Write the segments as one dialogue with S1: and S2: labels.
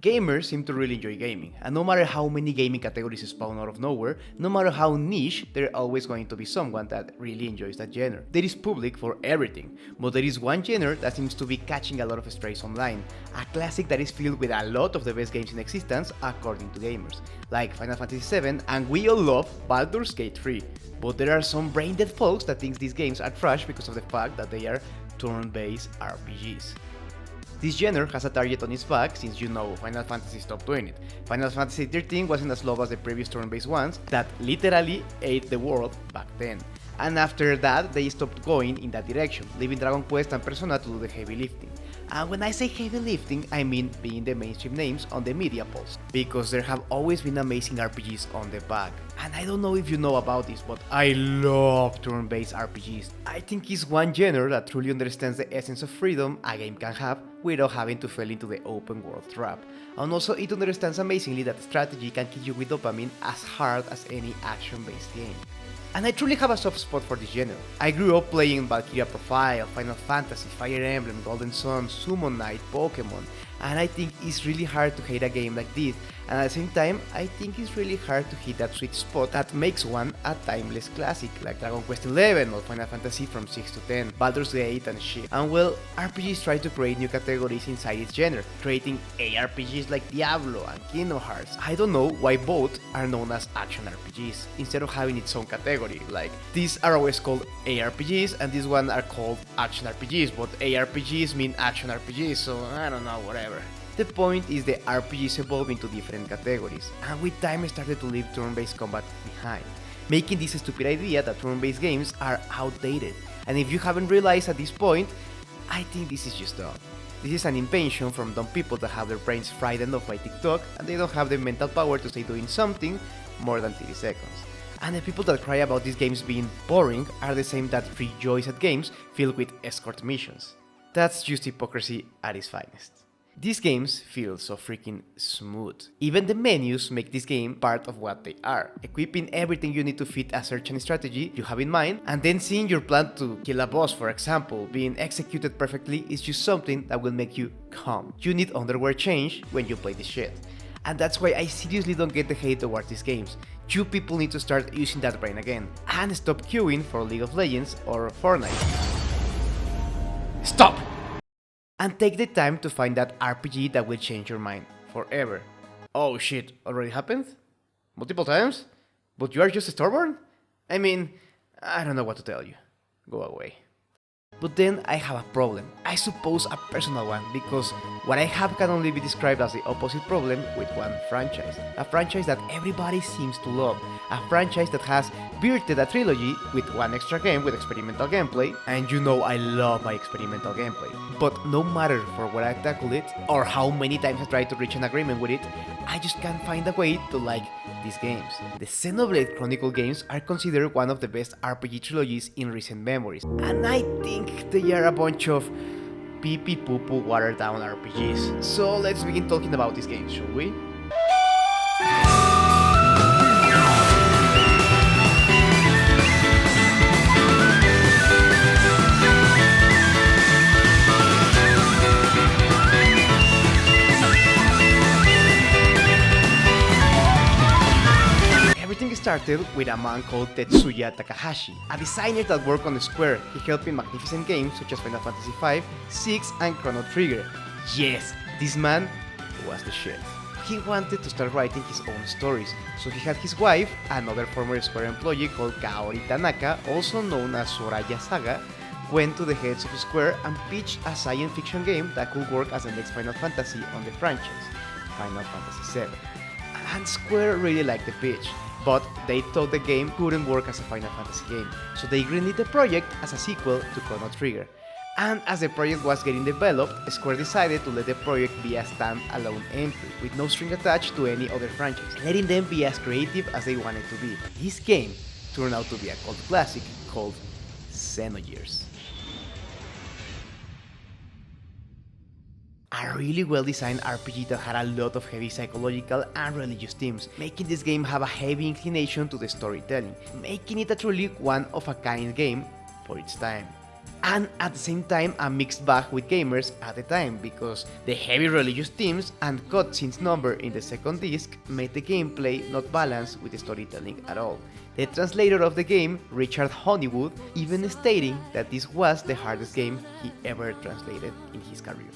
S1: Gamers seem to really enjoy gaming, and no matter how many gaming categories spawn out of nowhere, no matter how niche, there's always going to be someone that really enjoys that genre. There is public for everything, but there is one genre that seems to be catching a lot of strays online, a classic that is filled with a lot of the best games in existence according to gamers, like Final Fantasy VII, and we all love Baldur's Gate 3. But there are some brain-dead folks that think these games are trash because of the fact that they are turn-based RPGs. This genre has a target on its back since Final Fantasy stopped doing it. Final Fantasy XIII wasn't as low as the previous turn-based ones that literally ate the world back then. And after that, they stopped going in that direction, leaving Dragon Quest and Persona to do the heavy lifting. And when I say heavy lifting, I mean being the mainstream names on the media polls, because there have always been amazing RPGs on the back. And I don't know if you know about this, but I love turn-based RPGs. I think it's one genre that truly understands the essence of freedom a game can have without having to fall into the open world trap. And also it understands amazingly that strategy can kill you with dopamine as hard as any action-based game. And I truly have a soft spot for this genre. I grew up playing Valkyria Profile, Final Fantasy, Fire Emblem, Golden Sun, Summon Knight, Pokemon, and I think it's really hard to hate a game like this, and at the same time, I think it's really hard to hit that sweet spot that makes one a timeless classic, like Dragon Quest XI or Final Fantasy from 6 to 10, Baldur's Gate and shit. And well, RPGs try to create new categories inside its genre, creating ARPGs like Diablo and Kingdom Hearts. I don't know why both are known as action RPGs, instead of having its own category, like these are always called ARPGs and these one are called action RPGs, but ARPGs mean action RPGs, so I don't know, whatever. The point is the RPGs evolve into different categories, and with time started to leave turn-based combat behind, making this stupid idea that turn-based games are outdated. And if you haven't realized at this point, I think this is just dumb. This is an invention from dumb people that have their brains frightened off by TikTok and they don't have the mental power to stay doing something more than 30 seconds. And the people that cry about these games being boring are the same that rejoice at games filled with escort missions. That's just hypocrisy at its finest. These games feel so freaking smooth. Even the menus make this game part of what they are, equipping everything you need to fit a certain strategy you have in mind, and then seeing your plan to kill a boss, for example, being executed perfectly is just something that will make you calm. You need underwear change when you play this shit. And that's why I seriously don't get the hate towards these games. You people need to start using that brain again, and stop queuing for League of Legends or Fortnite. Stop! And take the time to find that RPG that will change your mind forever. Oh shit, already happened? Multiple times? But you are just stubborn? I mean, I don't know what to tell you. Go away. But then I have a problem, I suppose a personal one, because what I have can only be described as the opposite problem with one franchise. A franchise that everybody seems to love, a franchise that has birthed a trilogy with one extra game with experimental gameplay, and you know I love my experimental gameplay. But no matter for where I tackle it, or how many times I try to reach an agreement with it, I just can't find a way to like these games. The Xenoblade Chronicle games are considered one of the best RPG trilogies in recent memories, and I think they are a bunch of pee-pee poo-poo watered down RPGs. So let's begin talking about these games, shall we? Everything started with a man called Tetsuya Takahashi, a designer that worked on Square. He helped in magnificent games such as Final Fantasy V, 6 and Chrono Trigger. Yes, this man was the shit. He wanted to start writing his own stories, so he had his wife, another former Square employee called Kaori Tanaka, also known as Soraya Saga, went to the heads of Square and pitched a science fiction game that could work as the next Final Fantasy on the franchise, Final Fantasy VII. And Square really liked the pitch, but they thought the game couldn't work as a Final Fantasy game, so they greenlit the project as a sequel to Chrono Trigger. And as the project was getting developed, Square decided to let the project be a stand-alone entry, with no string attached to any other franchise, letting them be as creative as they wanted to be. This game turned out to be a cult classic called Xenogears. A really well-designed RPG that had a lot of heavy psychological and religious themes, making this game have a heavy inclination to the storytelling, making it a truly one-of-a-kind game for its time. and at the same time a mixed bag with gamers at the time, because the heavy religious themes and cutscenes number in the second disc made the gameplay not balanced with the storytelling at all. The translator of the game, Richard Honeywood, even stating that this was the hardest game he ever translated in his career.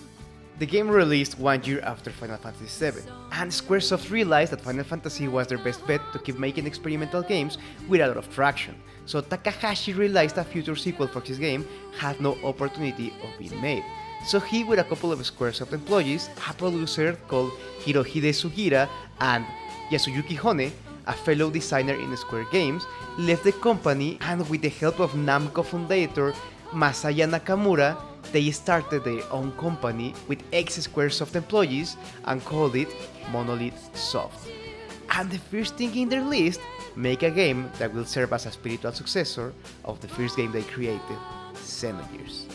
S1: The game released 1 year after Final Fantasy VII, and Squaresoft realized that Final Fantasy was their best bet to keep making experimental games with a lot of traction, so Takahashi realized a future sequel for his game had no opportunity of being made. So he, with a couple of Squaresoft employees, a producer called Hirohide Sugira and Yasuyuki Hone, a fellow designer in Square Games, left the company, and with the help of Namco founder Masaya Nakamura, they started their own company with ex-Squaresoft employees and called it Monolith Soft. And the first thing in their list, make a game that will serve as a spiritual successor of the first game they created, Xenogears.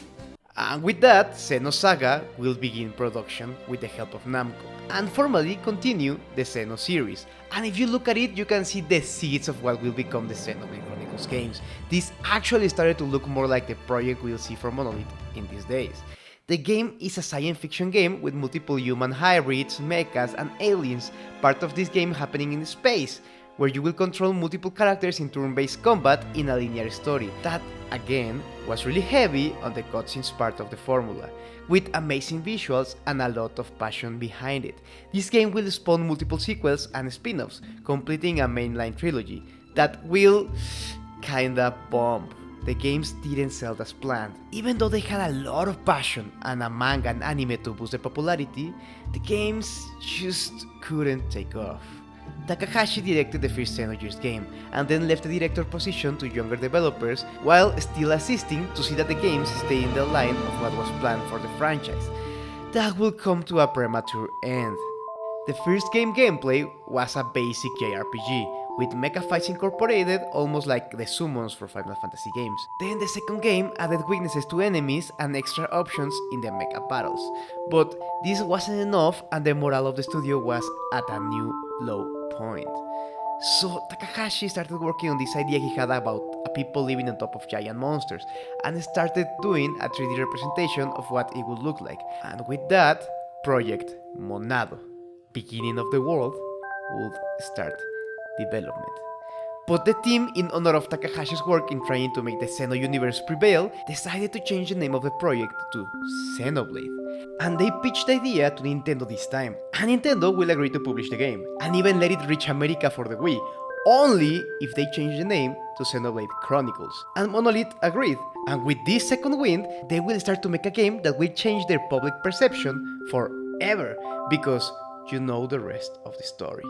S1: And with that, Xenosaga will begin production with the help of Namco, and formally continue the Xeno series. And if you look at it, you can see the seeds of what will become the Xenoblade Chronicles games. This actually started to look more like the project we'll see from Monolith in these days. The game is a science fiction game with multiple human hybrids, mechas, and aliens, part of this game happening in space, where you will control multiple characters in turn-based combat in a linear story. That, again, was really heavy on the cutscenes part of the formula, with amazing visuals and a lot of passion behind it. This game will spawn multiple sequels and spin-offs, completing a mainline trilogy that will kinda bomb. The games didn't sell as planned. Even though they had a lot of passion and a manga and anime to boost their popularity, the games just couldn't take off. Takahashi directed the first Xenogears game, and then left the director position to younger developers, while still assisting to see that the games stay in the line of what was planned for the franchise. That will come to a premature end. The first game gameplay was a basic JRPG, with mecha fights incorporated almost like the summons for Final Fantasy games. Then the second game added weaknesses to enemies and extra options in the mecha battles. But this wasn't enough, and the morale of the studio was at a new low point. So Takahashi started working on this idea he had about people living on top of giant monsters, and started doing a 3D representation of what it would look like. And with that, Project Monado, beginning of the world, would start development. But the team, in honor of Takahashi's work in trying to make the Xeno universe prevail, decided to change the name of the project to Xenoblade. And they pitched the idea to Nintendo this time, and Nintendo will agree to publish the game, and even let it reach America for the Wii, only if they change the name to Xenoblade Chronicles. And Monolith agreed, and with this second wind, they will start to make a game that will change their public perception forever, because you know the rest of the story.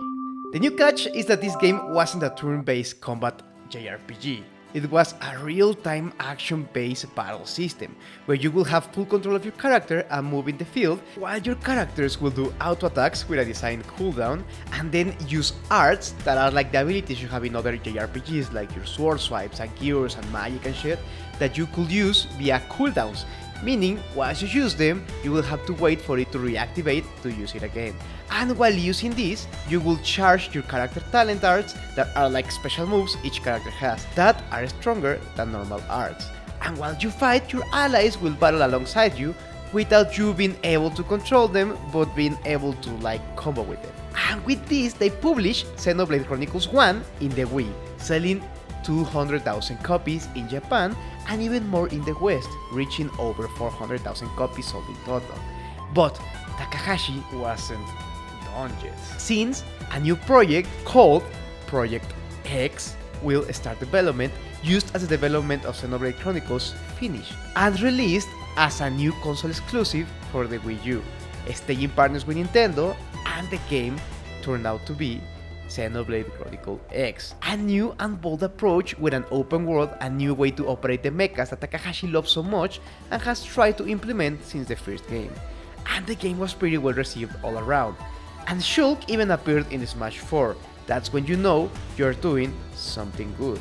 S1: The new catch is that this game wasn't a turn-based combat JRPG. It was a real-time action-based battle system, where you will have full control of your character and move in the field, while your characters will do auto-attacks with a designed cooldown, and then use arts that are like the abilities you have in other JRPGs, like your sword swipes and cures and magic and shit, that you could use via cooldowns, meaning once you use them, you will have to wait for it to reactivate to use it again. And while using this, you will charge your character talent arts that are like special moves each character has, that are stronger than normal arts. And while you fight, your allies will battle alongside you without you being able to control them, but being able to like combo with them. And with this, they published Xenoblade Chronicles 1 in the Wii, selling 200,000 copies in Japan and even more in the West, reaching over 400,000 copies sold in total. But Takahashi wasn't done yet, since a new project called Project X will start development, used as the development of Xenoblade Chronicles finished, and released as a new console exclusive for the Wii U, staying partners with Nintendo, and the game turned out to be Xenoblade Chronicles X, a new and bold approach with an open world, a new way to operate the mechas that Takahashi loves so much and has tried to implement since the first game. And the game was pretty well received all around. And Shulk even appeared in Smash 4, that's when you know you're doing something good.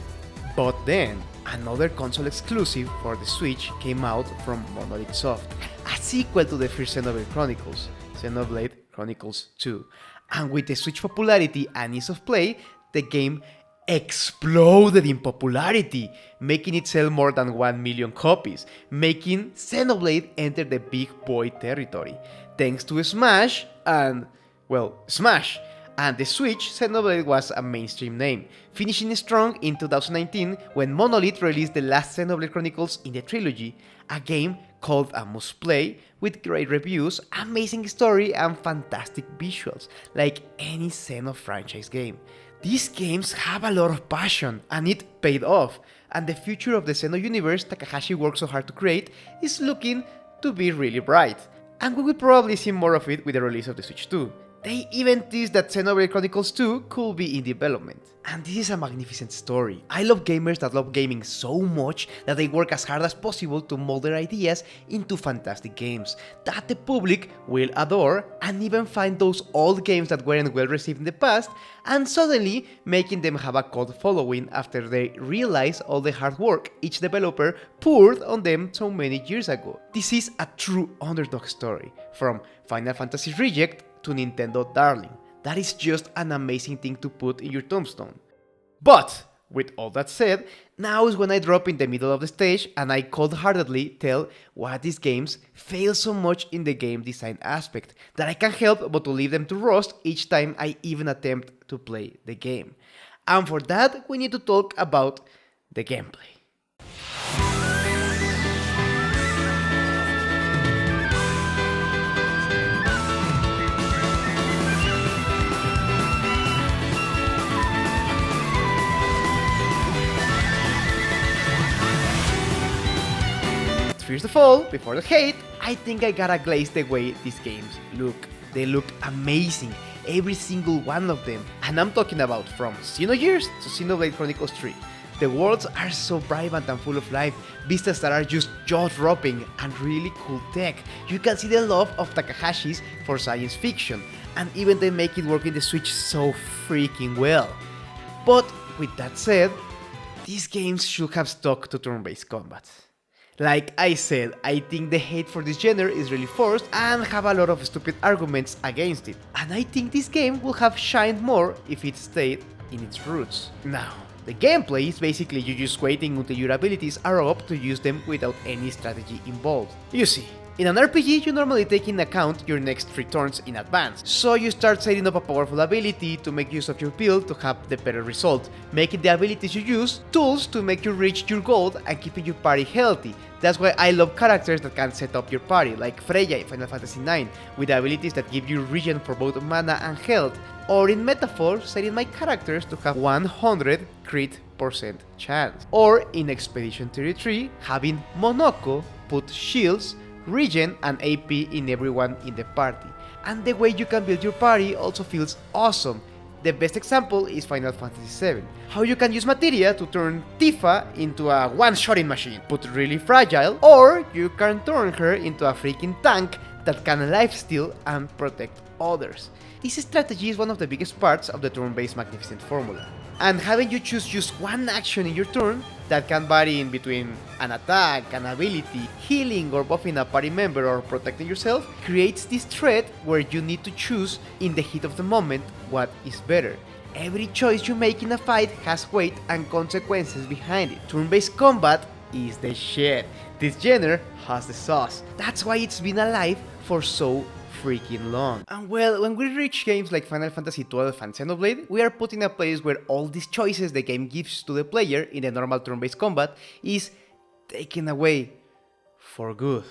S1: But then, another console exclusive for the Switch came out from Monolith Soft, a sequel to the first Xenoblade Chronicles, Xenoblade Chronicles 2. And with the Switch popularity and ease of play, the game exploded in popularity, making it sell more than 1 million copies, making Xenoblade enter the big boy territory. Thanks to Smash and, well, Smash. And the Switch, Xenoblade was a mainstream name, finishing strong in 2019 when Monolith released the last Xenoblade Chronicles in the trilogy, a game called a must-play with great reviews, amazing story, and fantastic visuals, like any Xeno franchise game. These games have a lot of passion, and it paid off, and the future of the Xeno universe Takahashi worked so hard to create is looking to be really bright. And we will probably see more of it with the release of the Switch 2. They even teased that Xenoblade Chronicles 2 could be in development. And this is a magnificent story. I love gamers that love gaming so much that they work as hard as possible to mold their ideas into fantastic games that the public will adore, and even find those old games that weren't well received in the past and suddenly making them have a cult following after they realize all the hard work each developer poured on them so many years ago. This is a true underdog story, from Final Fantasy Reject to Nintendo Darling. That is just an amazing thing to put in your tombstone. But, with all that said, now is when I drop in the middle of the stage and I cold-heartedly tell why these games fail so much in the game design aspect that I can't help but to leave them to rust each time I even attempt to play the game. And for that, we need to talk about the gameplay. First of all, before the hate, I think I gotta glaze the way these games look. They look amazing, every single one of them. And I'm talking about from Xenogears to Xenoblade Chronicles 3. The worlds are so vibrant and full of life, vistas that are just jaw-dropping and really cool tech. You can see the love of Takahashi's for science fiction, and even they make it work in the Switch so freaking well. But with that said, these games should have stuck to turn-based combat. Like I said, I think the hate for this genre is really forced and have a lot of stupid arguments against it. And I think this game would have shined more if it stayed in its roots. Now, the gameplay is basically you just waiting until your abilities are up to use them without any strategy involved. You see, in an RPG, you normally take in account your next 3 turns in advance, so you start setting up a powerful ability to make use of your build to have the better result, making the abilities you use tools to make you reach your goal and keeping your party healthy. That's why I love characters that can set up your party, like Freya in Final Fantasy IX, with abilities that give you regen for both mana and health, or in Metaphor, setting my characters to have 100 crit % chance, or in Expedition 33, having Monoko put shields, regen and AP in everyone in the party. And the way you can build your party also feels awesome. The best example is Final Fantasy VII, how you can use materia to turn Tifa into a one-shotting machine, but really fragile, or you can turn her into a freaking tank that can lifesteal and protect others. This strategy is one of the biggest parts of the turn-based magnificent formula. And having you choose just one action in your turn that can vary in between an attack, an ability, healing or buffing a party member or protecting yourself creates this thread where you need to choose in the heat of the moment what is better. Every choice you make in a fight has weight and consequences behind it. Turn-based combat is the shit. This genre has the sauce. That's why it's been alive for so freaking long. And well, when we reach games like Final Fantasy XII and Xenoblade, we are put in a place where all these choices the game gives to the player in the normal turn-based combat is taken away for good.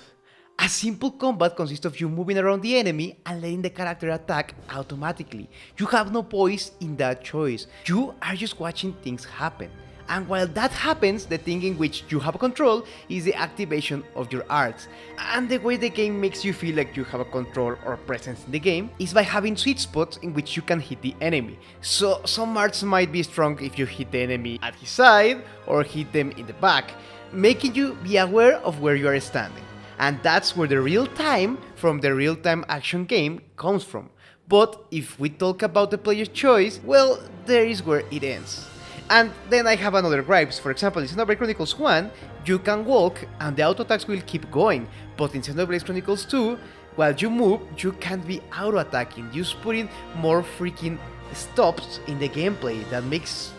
S1: A simple combat consists of you moving around the enemy and letting the character attack automatically. You have no voice in that choice. You are just watching things happen. And while that happens, the thing in which you have control is the activation of your arts. And the way the game makes you feel like you have a control or presence in the game is by having sweet spots in which you can hit the enemy. So some arts might be strong if you hit the enemy at his side or hit them in the back, making you be aware of where you are standing. And that's where the real time from the real-time action game comes from. But if we talk about the player's choice, well, there is where it ends. And then I have another gripes. For example, in Xenoblade Chronicles 1, you can walk and the auto attacks will keep going, but in Xenoblade Chronicles 2, While you move, you can't be auto-attacking, just putting more freaking stops in the gameplay that makes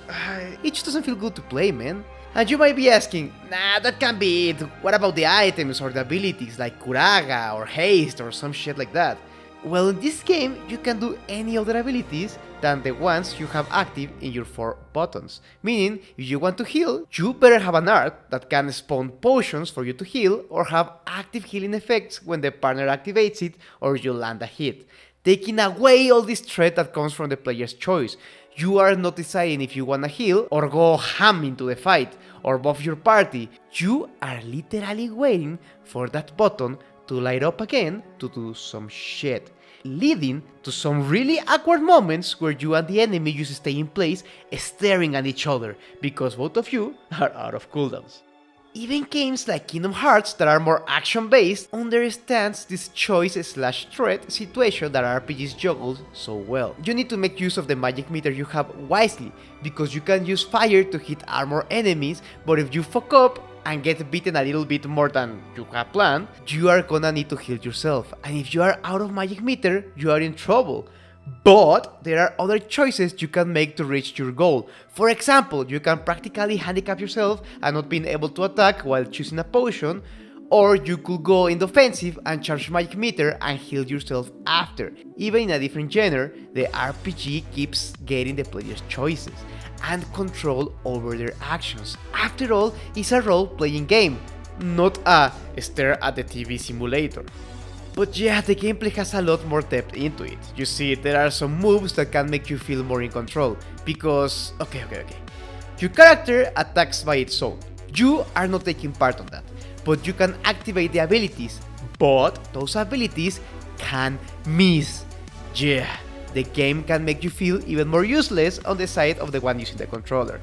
S1: it just doesn't feel good to play, man. And you might be asking, nah, that can't be it. What about the items or the abilities like Kuraga or Haste or some shit like that? Well, in this game, you can do any other abilities than the ones you have active in your 4 buttons. Meaning, if you want to heal, you better have an art that can spawn potions for you to heal or have active healing effects when the partner activates it or you land a hit, taking away all this threat that comes from the player's choice. You are not deciding if you wanna heal or go ham into the fight or buff your party. You are literally waiting for that button to light up again to do some shit, leading to some really awkward moments where you and the enemy just stay in place staring at each other because both of you are out of cooldowns. Even games like Kingdom Hearts that are more action-based understands this choice/threat situation that RPGs juggle so well. You need to make use of the magic meter you have wisely, because you can use fire to hit armor enemies, but if you fuck up and get beaten a little bit more than you have planned, you are gonna need to heal yourself, and if you are out of magic meter, you are in trouble. But there are other choices you can make to reach your goal. For example, you can practically handicap yourself and not being able to attack while choosing a potion, or you could go in the offensive and charge magic meter and heal yourself after. Even in a different genre, the RPG keeps getting the player's choices and control over their actions. After all, it's a role-playing game, not a stare at the TV simulator. But yeah, the gameplay has a lot more depth into it. You see, there are some moves that can make you feel more in control, because, okay. Your character attacks by its own. You are not taking part on that, but you can activate the abilities, but those abilities can miss. Yeah, the game can make you feel even more useless on the side of the one using the controller.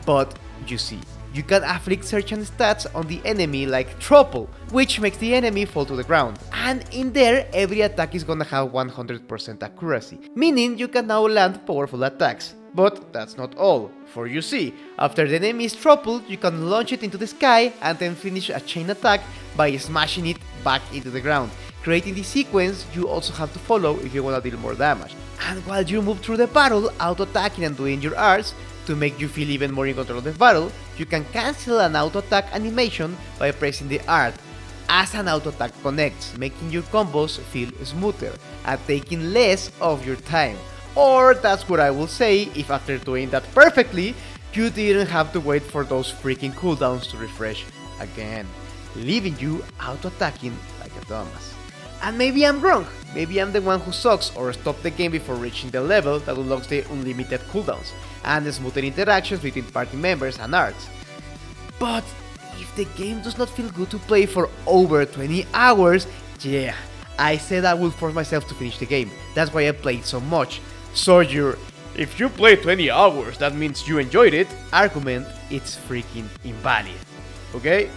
S1: But you see, you can afflict certain stats on the enemy like trample, which makes the enemy fall to the ground. And in there, every attack is gonna have 100% accuracy, meaning you can now land powerful attacks. But that's not all, for you see, after the enemy is trampled, you can launch it into the sky and then finish a chain attack by smashing it back into the ground, creating the sequence you also have to follow if you wanna deal more damage. And while you move through the battle, auto-attacking and doing your arts, to make you feel even more in control of the battle, you can cancel an auto-attack animation by pressing the art, as an auto-attack connects, making your combos feel smoother and taking less of your time. Or that's what I will say if after doing that perfectly, you didn't have to wait for those freaking cooldowns to refresh again, leaving you auto-attacking like a dumbass. And maybe I'm wrong, maybe I'm the one who sucks or stopped the game before reaching the level that unlocks the unlimited cooldowns and the smoother interactions between party members and arts. But if the game does not feel good to play for over 20 hours, yeah, I said I would force myself to finish the game, that's why I played so much. So if you played 20 hours, that means you enjoyed it, argument, it's freaking invalid, okay?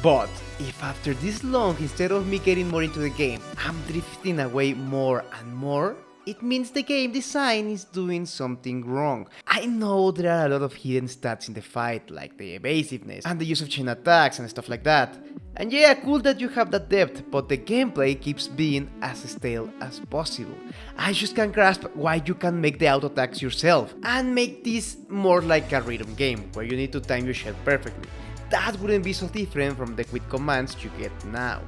S1: But if after this long, instead of me getting more into the game, I'm drifting away more and more, it means the game design is doing something wrong. I know there are a lot of hidden stats in the fight, like the evasiveness and the use of chain attacks and stuff like that. And yeah, cool that you have that depth, but the gameplay keeps being as stale as possible. I just can't grasp why you can make the auto attacks yourself and make this more like a rhythm game, where you need to time your shit perfectly. That wouldn't be so different from the quick commands you get now.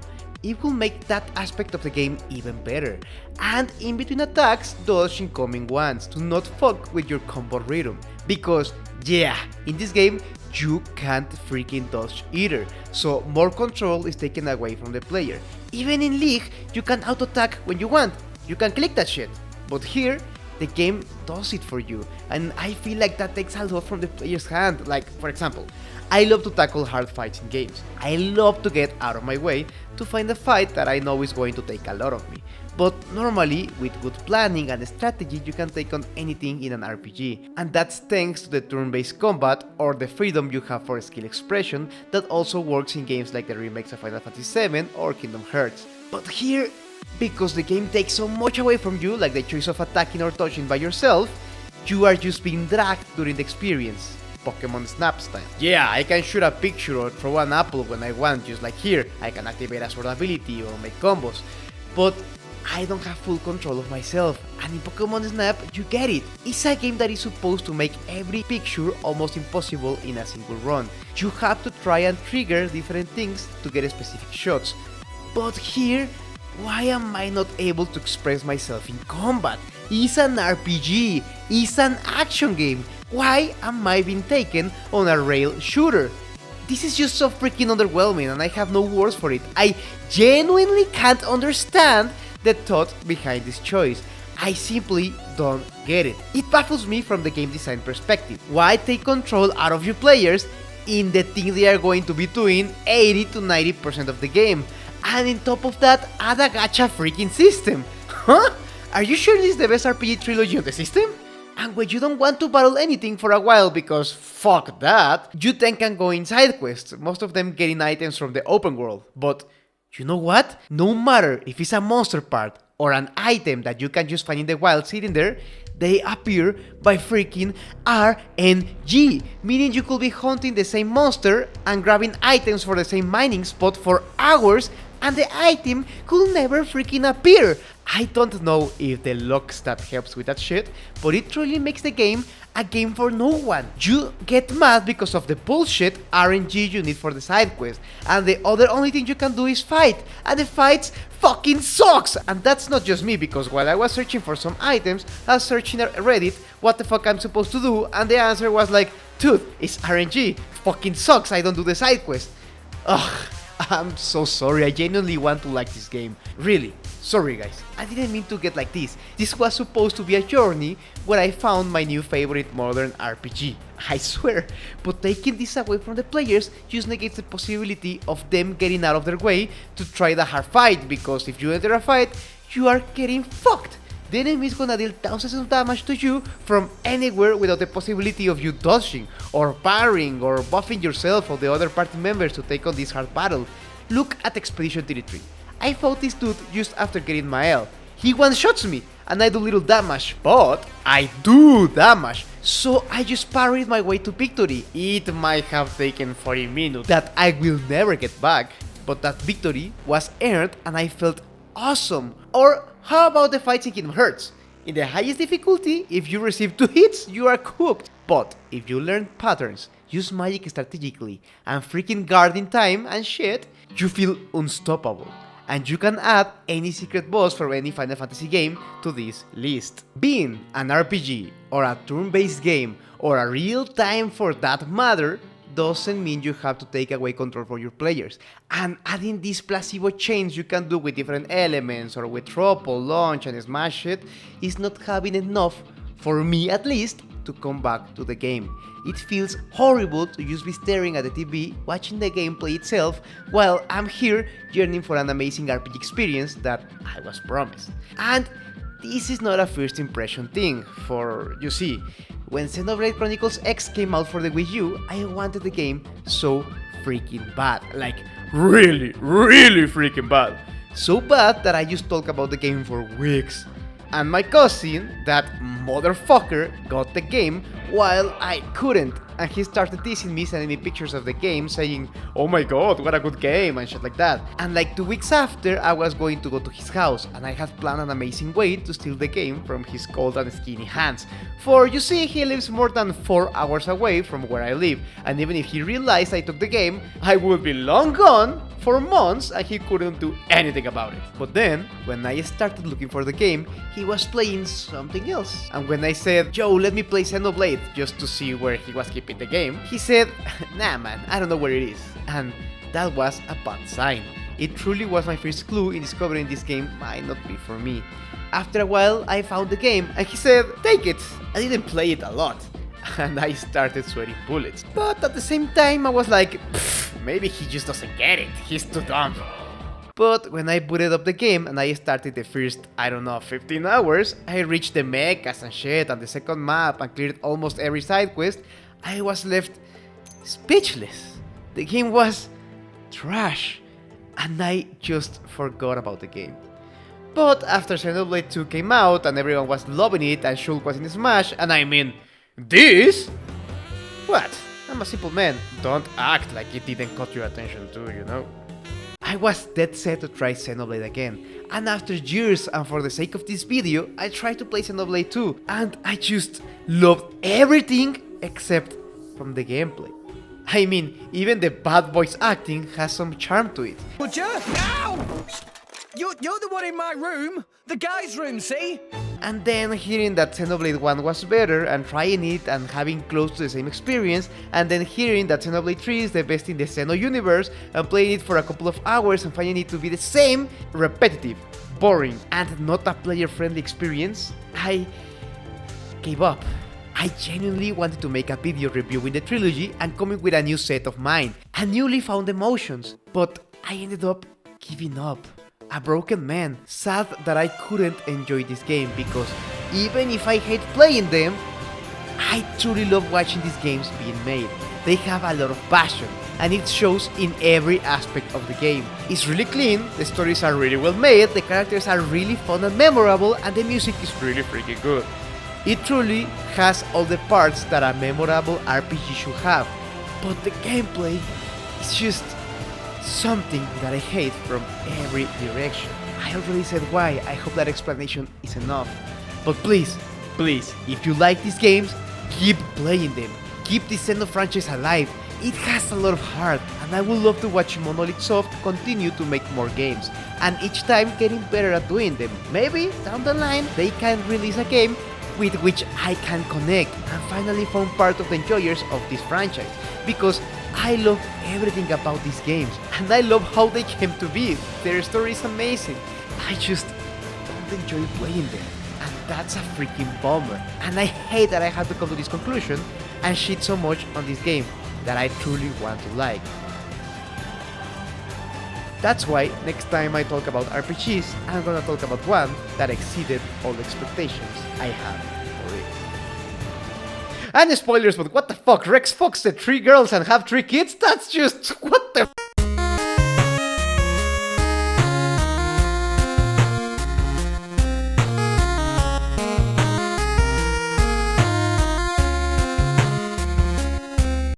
S1: It will make that aspect of the game even better. And in between attacks, dodge incoming ones to not fuck with your combo rhythm. Because yeah, in this game, you can't freaking dodge either, so more control is taken away from the player. Even in League, you can auto-attack when you want, you can click that shit. But here, the game does it for you, and I feel like that takes a lot from the player's hand. Like, for example, I love to tackle hard fights in games. I love to get out of my way to find a fight that I know is going to take a lot of me. But normally, with good planning and strategy, you can take on anything in an RPG. And that's thanks to the turn-based combat or the freedom you have for skill expression that also works in games like the remakes of Final Fantasy VII or Kingdom Hearts. But here, because the game takes so much away from you, like the choice of attacking or dodging by yourself, you are just being dragged during the experience. Pokemon Snap style. Yeah, I can shoot a picture or throw an apple when I want, just like here. I can activate a sword ability or make combos. but I don't have full control of myself, and in Pokemon Snap you get it. It's a game that is supposed to make every picture almost impossible in a single run. You have to try and trigger different things to get specific shots. But here, why am I not able to express myself in combat? It's an RPG, it's an action game. Why am I being taken on a rail shooter? This is just so freaking underwhelming and I have no words for it. I genuinely can't understand the thought behind this choice. I simply don't get it. It baffles me from the game design perspective. Why take control out of your players in the thing they are going to be doing 80 to 90% of the game? And on top of that, add a gacha freaking system. Huh? Are you sure this is the best RPG trilogy on the system? And when you don't want to battle anything for a while because fuck that, you then can go in side quests, most of them getting items from the open world. But you know what? No matter if it's a monster part or an item that you can just find in the wild sitting there, they appear by freaking RNG, meaning you could be hunting the same monster and grabbing items for the same mining spot for hours and the item could never freaking appear. I don't know if the luck stat helps with that shit, but it truly makes the game a game for no one. You get mad because of the bullshit RNG you need for the side quest, and the only thing you can do is fight, and the fights fucking sucks! And that's not just me, because while I was searching for some items, I was searching at Reddit what the fuck I'm supposed to do, and the answer was like, dude, it's RNG, fucking sucks, I don't do the side quest. Ugh. I'm so sorry, I genuinely want to like this game. Really, sorry guys, I didn't mean to get like this. This was supposed to be a journey where I found my new favorite modern RPG. I swear, but taking this away from the players just negates the possibility of them getting out of their way to try the hard fight, because if you enter a fight, you are getting fucked. The enemy is gonna deal thousands of damage to you from anywhere without the possibility of you dodging, or parrying, or buffing yourself or the other party members to take on this hard battle. Look at Expedition 33. I fought this dude just after getting my L. He one-shots me, and I do little damage, but I do damage. So I just parried my way to victory. It might have taken 40 minutes that I will never get back, but that victory was earned and I felt awesome. Or how about the fights in Kingdom Hearts? In the highest difficulty, if you receive 2 hits, you are cooked. But if you learn patterns, use magic strategically, and freaking guard in time and shit, you feel unstoppable. And you can add any secret boss from any Final Fantasy game to this list. Being an RPG, or a turn-based game, or a real-time for that matter, doesn't mean you have to take away control for your players. And adding these placebo chains you can do with different elements or with throttle, launch and smash it is not having enough, for me at least, to come back to the game. It feels horrible to just be staring at the TV watching the gameplay itself while I'm here yearning for an amazing RPG experience that I was promised. And this is not a first impression thing, for you see, when Xenoblade Chronicles X came out for the Wii U, I wanted the game so freaking bad. Like, really freaking bad. So bad that I just talked about the game for weeks. And my cousin, that motherfucker, got the game while I couldn't. And he started teasing me, sending me pictures of the game, saying, oh my god, what a good game, and shit like that. And like 2 weeks after, I was going to go to his house, and I had planned an amazing way to steal the game from his cold and skinny hands. For, you see, he lives more than 4 hours away from where I live, and even if he realized I took the game, I would be long gone for months and he couldn't do anything about it. But then, when I started looking for the game, he was playing something else. And when I said, yo, let me play Xenoblade, just to see where he was keeping the game, he said, nah man, I don't know where it is. And that was a bad sign. It truly was my first clue in discovering this game might not be for me. After a while, I found the game and he said, take it. I didn't play it a lot. And I started sweating bullets. But at the same time, I was like, maybe he just doesn't get it, he's too dumb. But when I booted up the game and I started the first, I don't know, 15 hours, I reached the mechas and shit and the second map and cleared almost every side quest, I was left speechless. The game was trash, and I just forgot about the game. But after Xenoblade 2 came out and everyone was loving it and Shulk was in Smash, and I mean, this? What? I'm a simple man. Don't act like it didn't caught your attention too, you know? I was dead set to try Xenoblade again, and after years and for the sake of this video, I tried to play Xenoblade 2, and I just loved everything except from the gameplay. I mean, even the bad voice acting has some charm to it.
S2: Would you? Ow! You're the one in my room! The guy's room, see?
S1: And then hearing that Xenoblade 1 was better and trying it and having close to the same experience, and then hearing that Xenoblade 3 is the best in the Xeno universe and playing it for a couple of hours and finding it to be the same, repetitive, boring, and not a player-friendly experience, I gave up. I genuinely wanted to make a video reviewing the trilogy and coming with a new set of mind, and newly found emotions, but I ended up giving up. A broken man, sad that I couldn't enjoy this game because even if I hate playing them, I truly love watching these games being made. They have a lot of passion, and it shows in every aspect of the game. It's really clean, the stories are really well made, the characters are really fun and memorable, and the music is really freaking good. It truly has all the parts that a memorable RPG should have, but the gameplay is just something that I hate from every direction. I already said why, I hope that explanation is enough. But please, if you like these games, keep playing them. Keep this Xeno franchise alive. It has a lot of heart, and I would love to watch Monolith Soft continue to make more games, and each time getting better at doing them. Maybe down the line they can release a game with which I can connect and finally found part of the enjoyers of this franchise, because I love everything about these games, and I love how they came to be. Their story is amazing. I just don't enjoy playing them, and that's a freaking bummer. And I hate that I had to come to this conclusion and shit so much on this game that I truly want to like. That's why next time I talk about RPGs, I'm gonna talk about one that exceeded all expectations I had for it. And spoilers, but what the fuck, Rex Fox said 3 girls and have 3 kids? That's just, what the